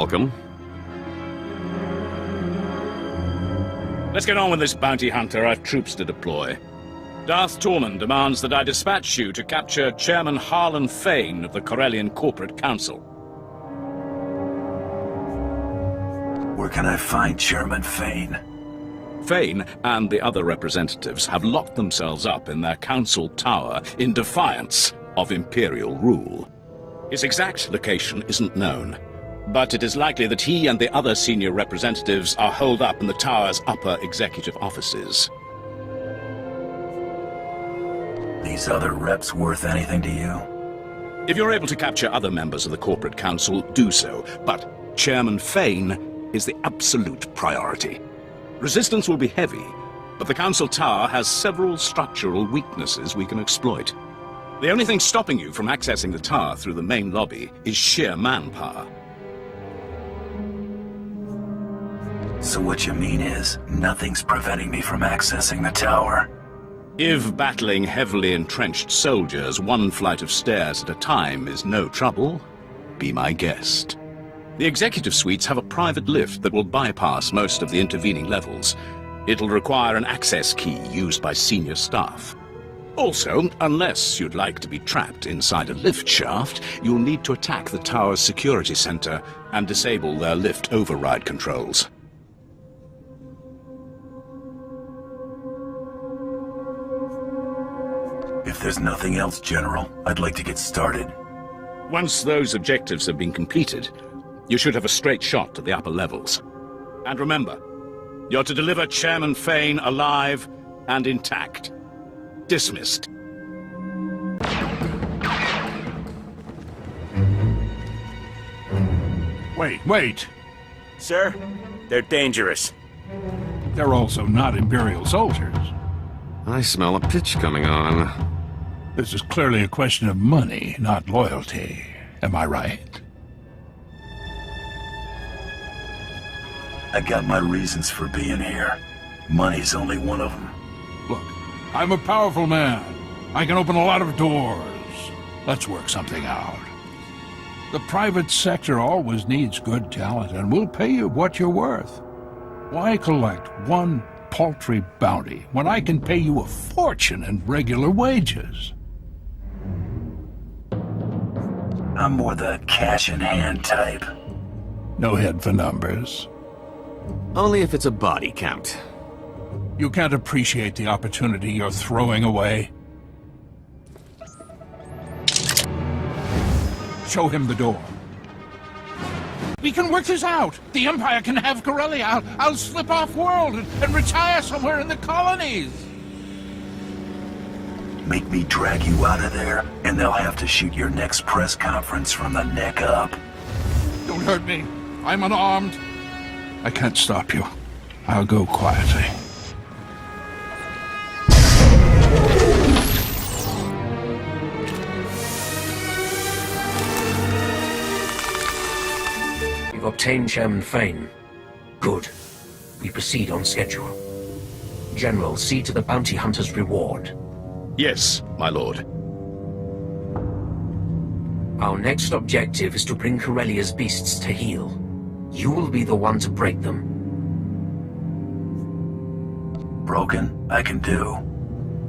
welcome. Let's get on with this, bounty hunter. I've troops to deploy. Darth Tormund demands that I dispatch you to capture Chairman Harlan Fane of the Corellian Corporate Council. Where can I find Chairman Fane? Fane and the other representatives have locked themselves up in their council tower in defiance of Imperial rule. His exact location isn't known, but it is likely that he and the other senior representatives are holed up in the tower's upper executive offices. These other reps worth anything to you? If you're able to capture other members of the corporate council, do so, but Chairman Fane is the absolute priority. Resistance will be heavy, but the council tower has several structural weaknesses we can exploit. The only thing stopping you from accessing the tower through the main lobby is sheer manpower. So what you mean is, nothing's preventing me from accessing the tower? If battling heavily entrenched soldiers one flight of stairs at a time is no trouble, be my guest. The executive suites have a private lift that will bypass most of the intervening levels. It'll require an access key used by senior staff. Also, unless you'd like to be trapped inside a lift shaft, you'll need to attack the tower's security center and disable their lift override controls. If there's nothing else, General, I'd like to get started. Once those objectives have been completed, you should have a straight shot to the upper levels. And remember, you're to deliver Chairman Fane alive and intact. Dismissed. Wait. Sir, they're dangerous. They're also not Imperial soldiers. I smell a pitch coming on. This is clearly a question of money, not loyalty. Am I right? I got my reasons for being here. Money's only one of them. Look, I'm a powerful man. I can open a lot of doors. Let's work something out. The private sector always needs good talent, and we'll pay you what you're worth. Why collect one paltry bounty when I can pay you a fortune in regular wages? I'm more the cash-in-hand type. No head for numbers. Only if it's a body count. You can't appreciate the opportunity you're throwing away. Show him the door. We can work this out. The Empire can have Corellia. I'll slip off-world and retire somewhere in the colonies. Make me drag you out of there, and they'll have to shoot your next press conference from the neck up. Don't hurt me. I'm unarmed. I can't stop you. I'll go quietly. We've obtained Chairman Fane. Good. We proceed on schedule. General, see to the bounty hunter's reward. Yes, my lord. Our next objective is to bring Corellia's beasts to heel. You will be the one to break them. Broken, I can do.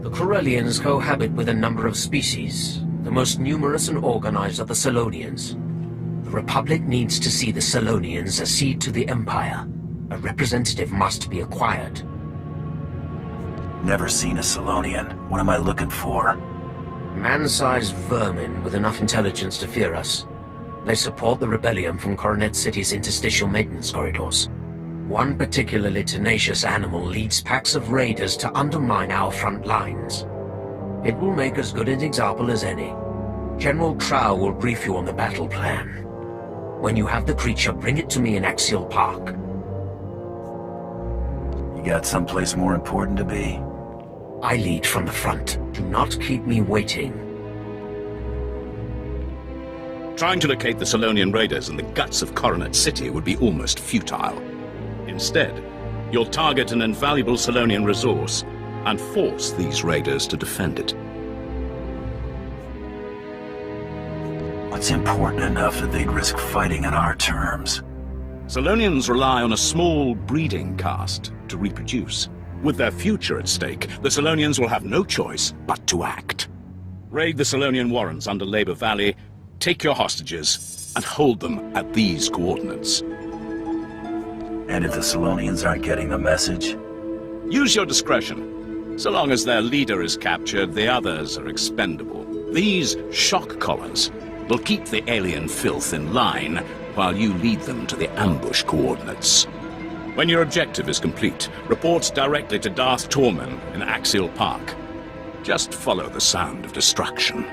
The Corellians cohabit with a number of species. The most numerous and organized are the Selonians. The Republic needs to see the Selonians accede to the Empire. A representative must be acquired. Never seen a Selonian. What am I looking for? Man-sized vermin with enough intelligence to fear us. They support the rebellion from Coronet City's interstitial maintenance corridors. One particularly tenacious animal leads packs of raiders to undermine our front lines. It will make as good an example as any. General Trow will brief you on the battle plan. When you have the creature, bring it to me in Axial Park. You got someplace more important to be? I lead from the front. Do not keep me waiting. Trying to locate the Selonian raiders in the guts of Coronet City would be almost futile. Instead, you'll target an invaluable Selonian resource and force these raiders to defend it. What's important enough that they'd risk fighting on our terms? Solonians rely on a small breeding caste to reproduce. With their future at stake, the Solonians will have no choice but to act. Raid the Solonian warrens under Labor Valley, take your hostages, and hold them at these coordinates. And if the Solonians aren't getting the message? Use your discretion. So long as their leader is captured, the others are expendable. These shock collars will keep the alien filth in line while you lead them to the ambush coordinates. When your objective is complete, report directly to Darth Tormen in Axial Park. Just follow the sound of destruction.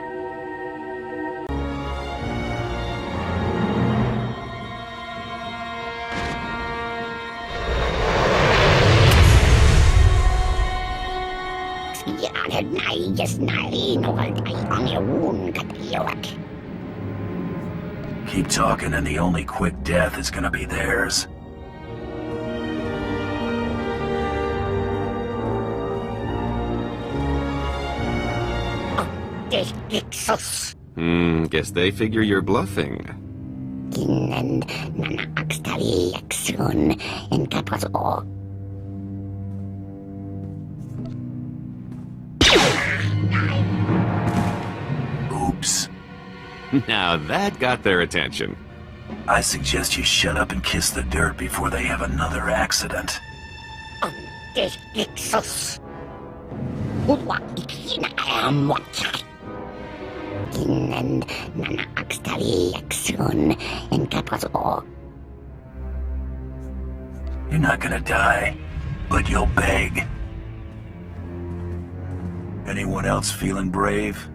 Keep talking and the only quick death is gonna be theirs. Guess they figure you're bluffing. Oops. Now that got their attention. I suggest you shut up and kiss the dirt before they have another accident. You're not gonna die, but you'll beg. Anyone else feeling brave?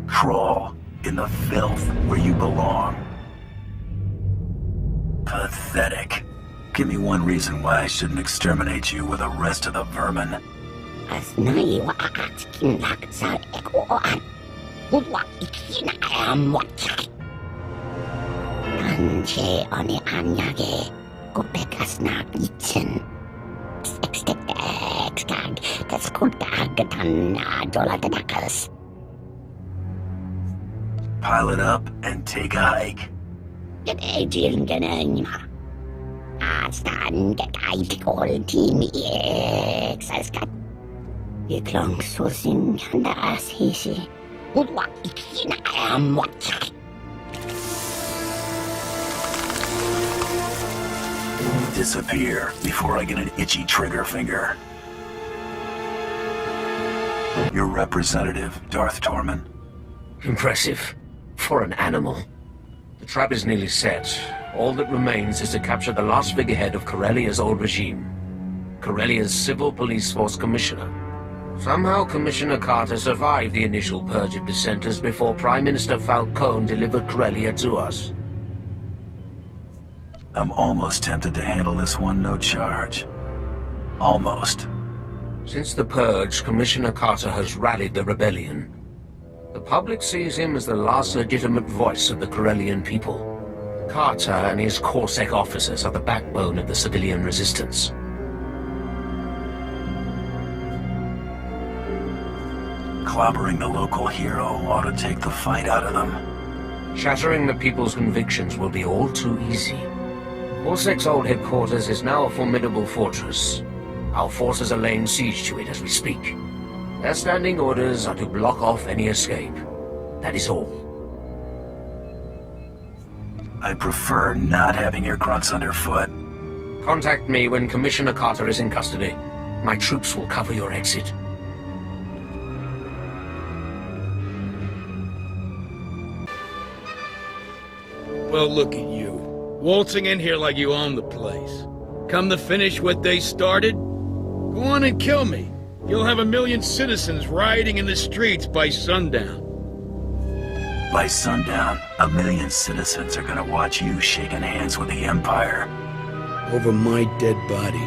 Crawl in the filth where you belong. Pathetic. Give me one reason why I shouldn't exterminate you with the rest of the vermin. Pile it up and take a hike. Disappear before I get an itchy trigger finger. Your representative, Darth Tormen. Impressive. For an animal. The trap is nearly set. All that remains is to capture the last figurehead of Corellia's old regime. Corellia's Civil Police Force Commissioner. Somehow Commissioner Carter survived the initial purge of dissenters before Prime Minister Falcone delivered Corellia to us. I'm almost tempted to handle this one no charge. Almost. Since the purge, Commissioner Carter has rallied the rebellion. The public sees him as the last legitimate voice of the Corellian people. Carter and his Corsair officers are the backbone of the civilian resistance. Clobbering the local hero ought to take the fight out of them. Shattering the people's convictions will be all too easy. Corsair's old headquarters is now a formidable fortress. Our forces are laying siege to it as we speak. Their standing orders are to block off any escape. That is all. I prefer not having your grunts underfoot. Contact me when Commissioner Carter is in custody. My troops will cover your exit. Well, look at you. Waltzing in here like you own the place. Come to finish what they started? Go on and kill me. You'll have 1 million citizens rioting in the streets by sundown. By sundown, 1 million citizens are gonna watch you shaking hands with the Empire. Over my dead body.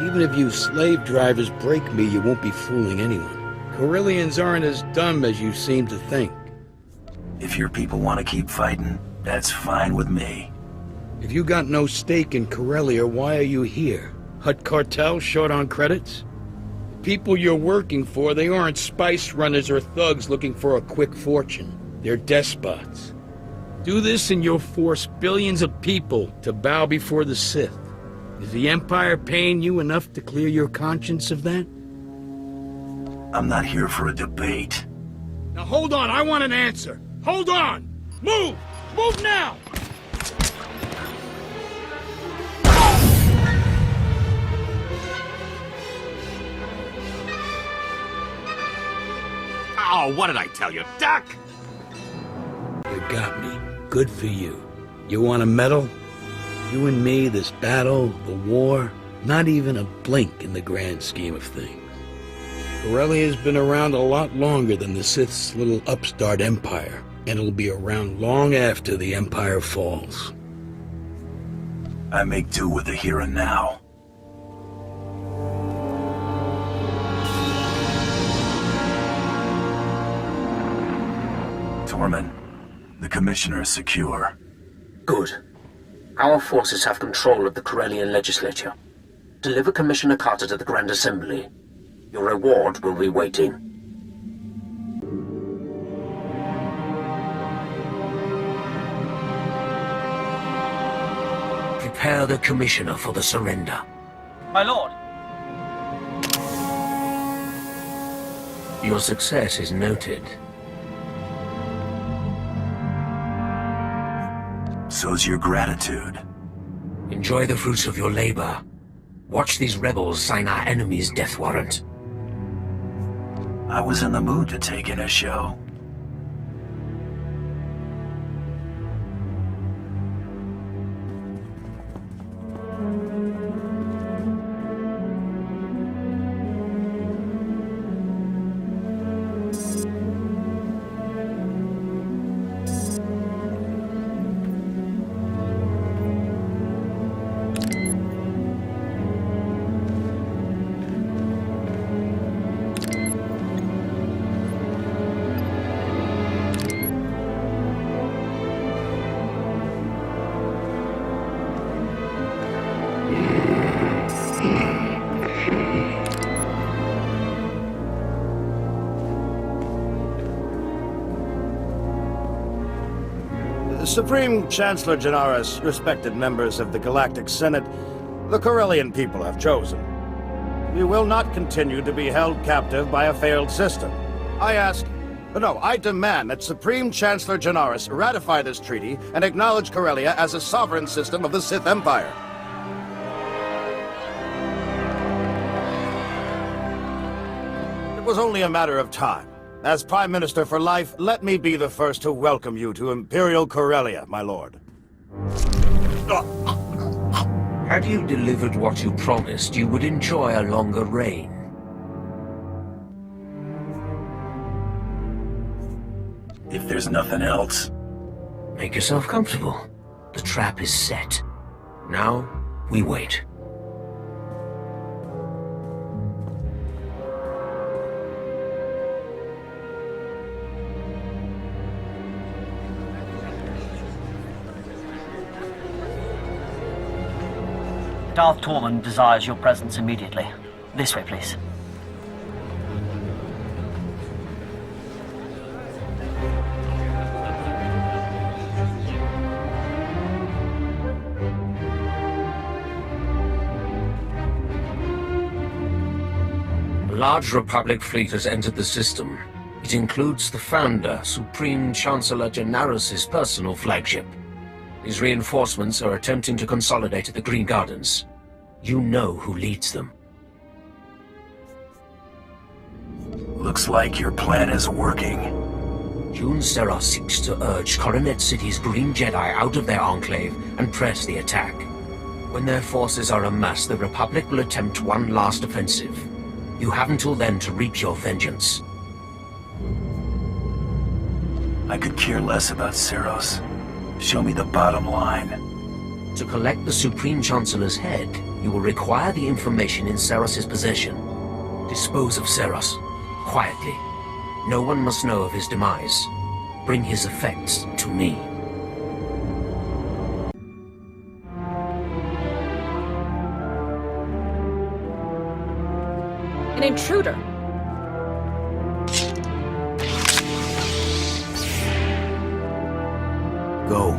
Even if you slave drivers break me, you won't be fooling anyone. Corellians aren't as dumb as you seem to think. If your people want to keep fighting, that's fine with me. If you got no stake in Corellia, why are you here? Hut cartel short on credits? People you're working for, they aren't spice runners or thugs looking for a quick fortune. They're despots. Do this and you'll force billions of people to bow before the Sith. Is the Empire paying you enough to clear your conscience of that? I'm not here for a debate. Now hold on, I want an answer. Hold on! Move! Move now! Oh, what did I tell you? Duck! You got me. Good for you. You want a medal? You and me, this battle, the war, not even a blink in the grand scheme of things. Corellia has been around a lot longer than the Sith's little upstart empire, and it'll be around long after the Empire falls. I make do with the here and now. Tormund, the Commissioner is secure. Good. Our forces have control of the Corellian legislature. Deliver Commissioner Carter to the Grand Assembly. Your reward will be waiting. Prepare the Commissioner for the surrender. My lord. Your success is noted. So's your gratitude. Enjoy the fruits of your labor. Watch these rebels sign our enemy's death warrant. I was in the mood to take in a show. Supreme Chancellor Janaris, respected members of the Galactic Senate, the Corellian people have chosen. We will not continue to be held captive by a failed system. I demand that Supreme Chancellor Janaris ratify this treaty and acknowledge Corellia as a sovereign system of the Sith Empire. It was only a matter of time. As Prime Minister for life, let me be the first to welcome you to Imperial Corellia, my lord. Had you delivered what you promised, you would enjoy a longer reign. If there's nothing else. Make yourself comfortable. The trap is set. Now, we wait. Darth Tormund desires your presence immediately. This way, please. A large Republic fleet has entered the system. It includes the Founder, Supreme Chancellor Janaris' personal flagship. These reinforcements are attempting to consolidate at the Green Gardens. You know who leads them. Looks like your plan is working. Jun Serra seeks to urge Coronet City's Green Jedi out of their enclave and press the attack. When their forces are amassed, the Republic will attempt one last offensive. You have until then to reap your vengeance. I could care less about Seros. Show me the bottom line. To collect the Supreme Chancellor's head, you will require the information in Seros's possession. Dispose of Seros, quietly. No one must know of his demise. Bring his effects to me. An intruder. Go Go.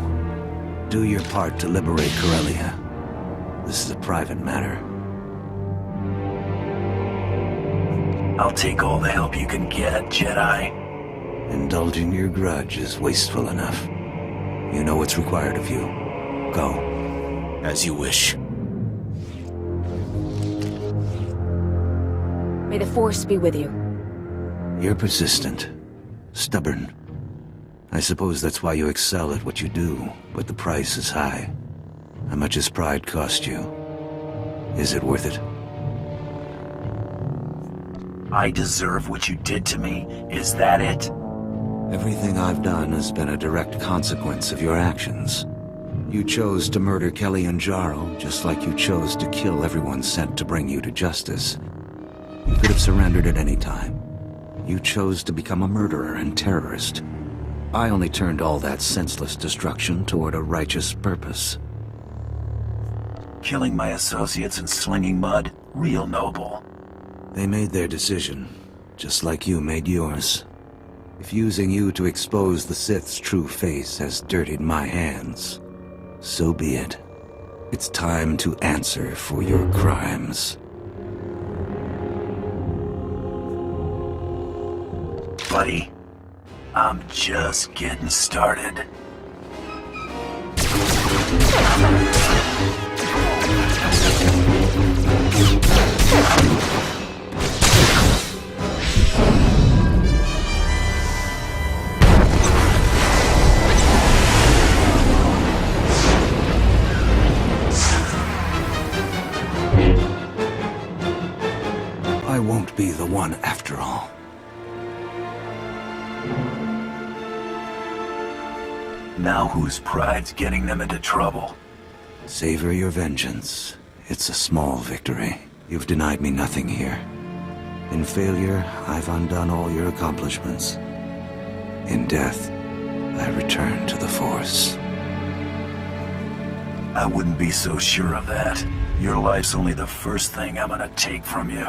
Do your part to liberate Corellia. This is a private matter. I'll take all the help you can get, Jedi. Indulging your grudge is wasteful enough. You know what's required of you. Go. As you wish. May the Force be with you. You're persistent. Stubborn. I suppose that's why you excel at what you do, but the price is high. How much has pride cost you? Is it worth it? I deserve what you did to me. Is that it? Everything I've done has been a direct consequence of your actions. You chose to murder Kelly and Jarl, just like you chose to kill everyone sent to bring you to justice. You could have surrendered at any time. You chose to become a murderer and terrorist. I only turned all that senseless destruction toward a righteous purpose. Killing my associates and slinging mud, real noble. They made their decision, just like you made yours. If using you to expose the Sith's true face has dirtied my hands, so be it. It's time to answer for your crimes. Buddy, I'm just getting started. I won't be the one after all. Now whose pride's getting them into trouble? Savor your vengeance. It's a small victory. You've denied me nothing here. In failure, I've undone all your accomplishments. In death, I return to the Force. I wouldn't be so sure of that. Your life's only the first thing I'm gonna take from you.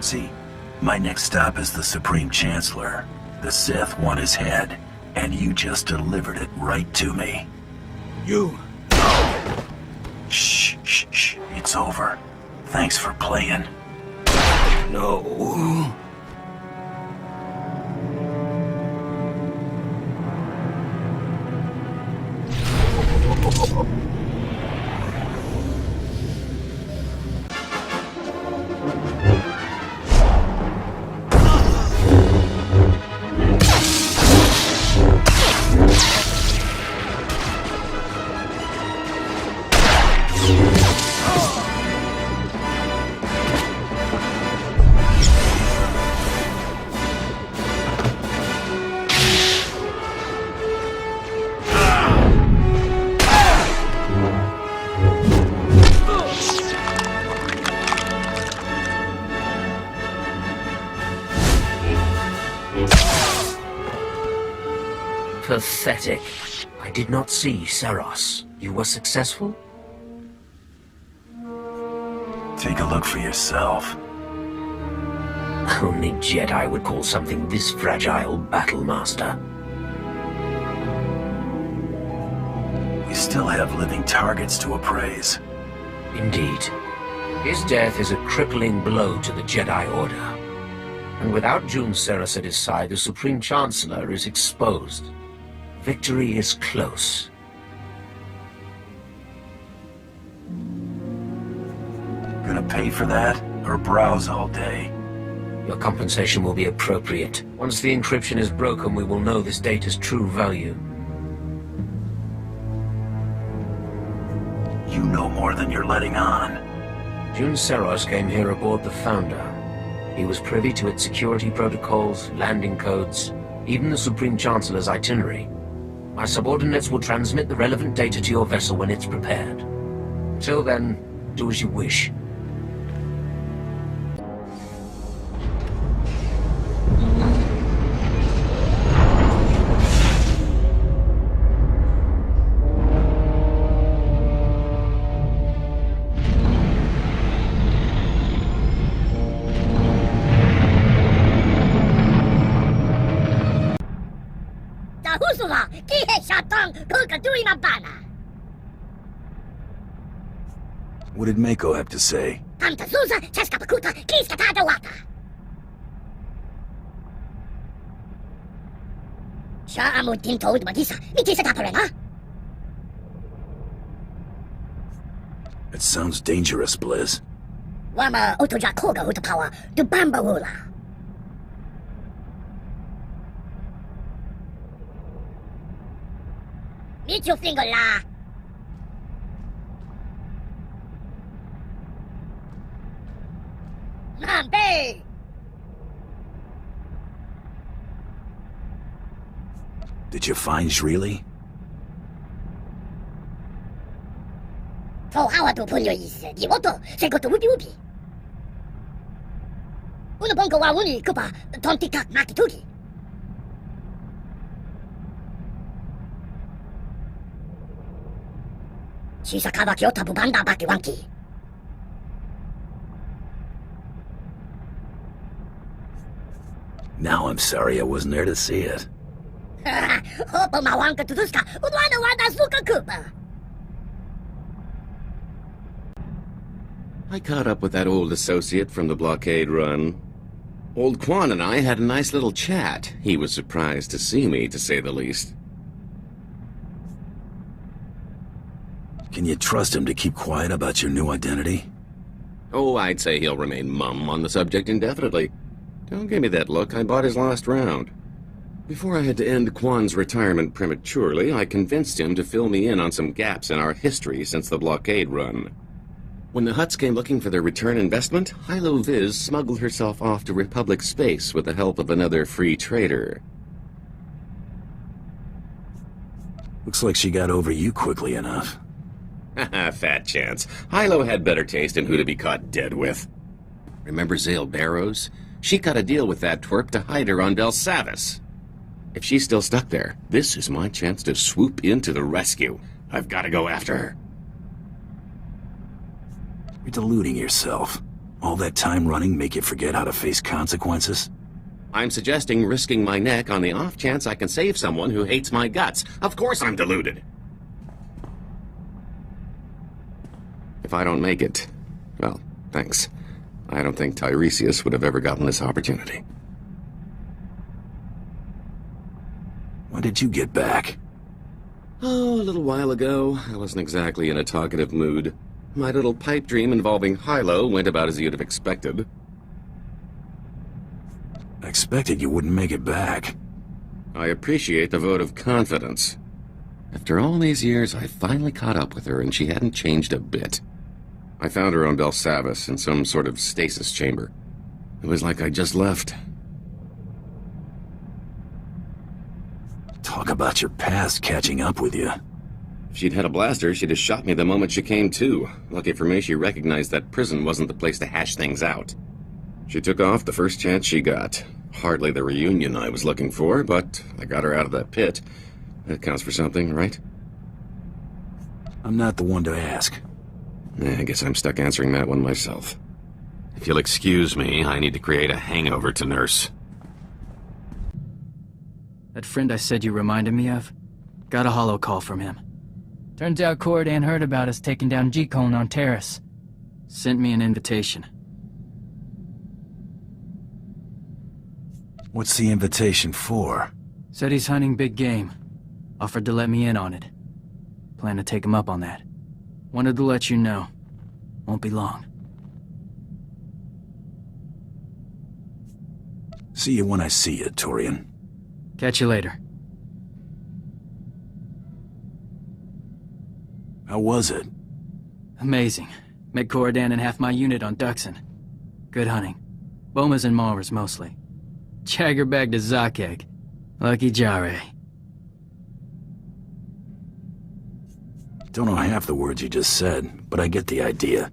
See, my next stop is the Supreme Chancellor. The Sith want his head, and you just delivered it right to me. You... Shh, shh, shh. It's over. Thanks for playing. No... Pathetic. I did not see Seros. You were successful? Take a look for yourself. Only Jedi would call something this fragile Battle Master. You still have living targets to appraise. Indeed. His death is a crippling blow to the Jedi Order. And without Jun Seros at his side, the Supreme Chancellor is exposed. Victory is close. Gonna pay for that, or browse all day? Your compensation will be appropriate. Once the encryption is broken, we will know this data's true value. You know more than you're letting on. Jun Seros came here aboard the Founder. He was privy to its security protocols, landing codes, even the Supreme Chancellor's itinerary. My subordinates will transmit the relevant data to your vessel when it's prepared. Till then, do as you wish. Tahusula, kihe shatang, kuka Duima Bana. What did Mako have to say? Tanta Zuza, Cheska Pakuta, Kiska Tadawata. Sha Amutin told Magisa, Mikisa Taparena. It sounds dangerous, Blizz. Wama Otoja Koga Utapawa, Dubamba Wula. Meet your finger la. Mambe! Did you find Shreely? So how to pull your is the auto, say go to Whoopie Whoopie. Unabongo wa Uni Kupa, Tontika Makituki. Shisakawa Kyota Bubanda Bakiwanki. Now I'm sorry I wasn't there to see it. Hopo Mawanka Tuduska, Udwana Wada Suka Kupa. I caught up with that old associate from the blockade run. Old Quan and I had a nice little chat. He was surprised to see me, to say the least. Can you trust him to keep quiet about your new identity? Oh, I'd say he'll remain mum on the subject indefinitely. Don't give me that look, I bought his last round. Before I had to end Quan's retirement prematurely, I convinced him to fill me in on some gaps in our history since the blockade run. When the Hutts came looking for their return investment, Hilo Viz smuggled herself off to Republic space with the help of another free trader. Looks like she got over you quickly enough. Haha, fat chance. Hilo had better taste in who to be caught dead with. Remember Zale Barrows? She cut a deal with that twerp to hide her on Belsavis. If she's still stuck there, this is my chance to swoop in to the rescue. I've got to go after her. You're deluding yourself. All that time running make you forget how to face consequences? I'm suggesting risking my neck on the off chance I can save someone who hates my guts. Of course I'm deluded. If I don't make it, well, thanks. I don't think Tiresias would have ever gotten this opportunity. When did you get back? Oh, a little while ago. I wasn't exactly in a talkative mood. My little pipe dream involving Hilo went about as you'd have expected. I expected you wouldn't make it back. I appreciate the vote of confidence. After all these years, I finally caught up with her, and she hadn't changed a bit. I found her on Belsavis in some sort of stasis chamber. It was like I just left. Talk about your past catching up with you. If she'd had a blaster, she'd have shot me the moment she came to. Lucky for me, she recognized that prison wasn't the place to hash things out. She took off the first chance she got. Hardly the reunion I was looking for, but I got her out of that pit. That counts for something, right? I'm not the one to ask. I guess I'm stuck answering that one myself. If you'll excuse me, I need to create a hangover to nurse. That friend I said you reminded me of? Got a holo call from him. Turns out Corellia heard about us taking down G-Cone on Terrace. Sent me an invitation. What's the invitation for? Said he's hunting big game. Offered to let me in on it. Plan to take him up on that. Wanted to let you know. Won't be long. See you when I see you, Torian. Catch you later. How was it? Amazing. Met Corridan and half my unit on Duxon. Good hunting. Bomas and Maulers mostly. Jagger bagged a Zakeg. Lucky Jare. Don't know half the words you just said, but I get the idea.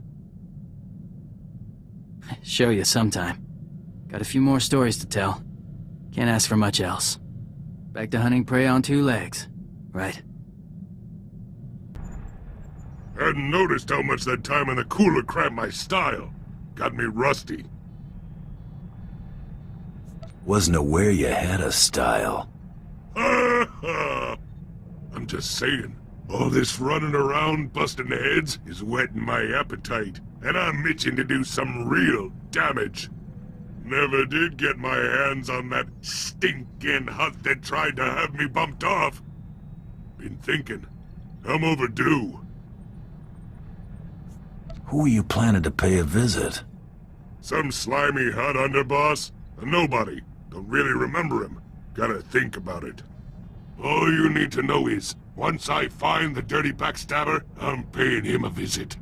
Show you sometime. Got a few more stories to tell. Can't ask for much else. Back to hunting prey on two legs. Right. Hadn't noticed how much that time in the cooler cramped my style. Got me rusty. Wasn't aware you had a style. I'm just saying, All this running around busting heads is whetting my appetite, and I'm itching to do some real damage. Never did get my hands on that stinking hut that tried to have me bumped off. Been thinking, I'm overdue. Who are you planning to pay a visit? Some slimy hut underboss? A nobody. Don't really remember him. Gotta think about it. All you need to know is, once I find the dirty backstabber, I'm paying him a visit.